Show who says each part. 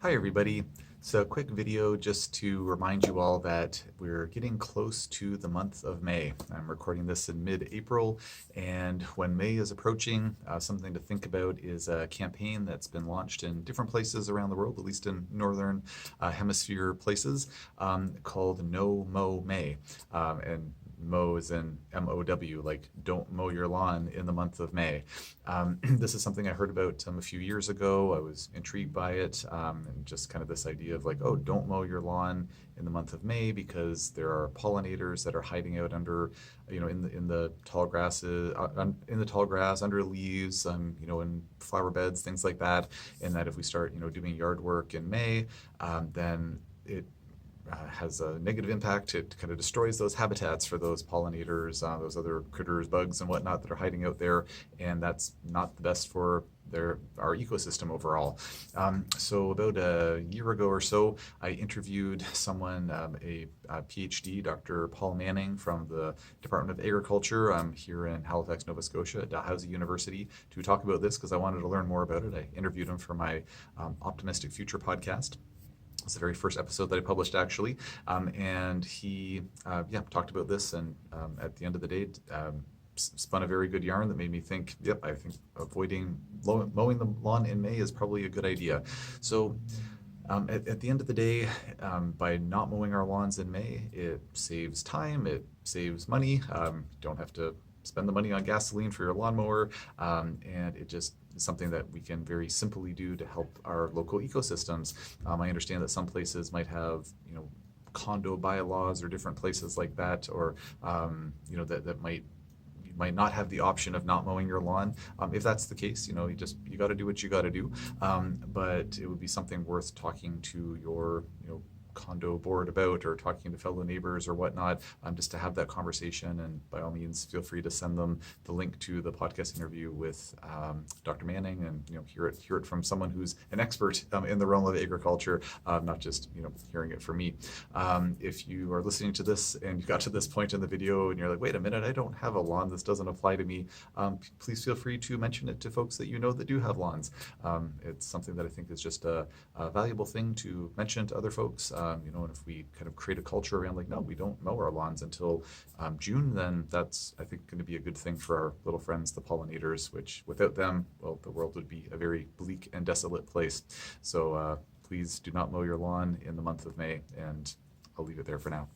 Speaker 1: Hi everybody. So a quick video just to remind you all that we're getting close to the month of May. I'm recording this in mid-April, and when May is approaching, something to think about is a campaign that's been launched in different places around the world, at least in northern hemisphere places, called No Mow May. And mow is in M-O-W, like don't mow your lawn in the month of May. This is something I heard about a few years ago. I was intrigued by it, and just kind of this idea of like, oh, don't mow your lawn in the month of May because there are pollinators that are hiding out under, in the tall grasses, in the tall grass, under leaves, in flower beds, things like that. And that if we start, doing yard work in May, then it has a negative impact. It kind of destroys those habitats for those pollinators, those other critters, bugs, and whatnot that are hiding out there, and that's not the best for our ecosystem overall. So about a year ago or so, I interviewed someone, a PhD, Dr. Paul Manning from the Department of Agriculture here in Halifax, Nova Scotia at Dalhousie University to talk about this because I wanted to learn more about it. I interviewed him for my Optimistic Future podcast. It's the very first episode that I published, actually, and he talked about this, and at the end of the day, spun a very good yarn that made me think, yep, I think avoiding mowing the lawn in May is probably a good idea. So at the end of the day, by not mowing our lawns in May, it saves time, it saves money. You don't have to spend the money on gasoline for your lawnmower, and it just is something that we can very simply do to help our local ecosystems. I understand that some places might have, condo bylaws or different places like that, or that might not have the option of not mowing your lawn. If that's the case, you got to do what you got to do. But it would be something worth talking to your, condo board about, or talking to fellow neighbors or whatnot, just to have that conversation. And by all means, feel free to send them the link to the podcast interview with Dr. Manning, and hear it from someone who's an expert in the realm of agriculture, not just hearing it from me. If you are listening to this and you got to this point in the video and you're like, wait a minute, I don't have a lawn, this doesn't apply to me, please feel free to mention it to folks that that do have lawns. It's something that I think is just a valuable thing to mention to other folks. And if we kind of create a culture around like, no, we don't mow our lawns until June, then that's, I think, going to be a good thing for our little friends, the pollinators, which without them, well, the world would be a very bleak and desolate place. So please do not mow your lawn in the month of May, and I'll leave it there for now.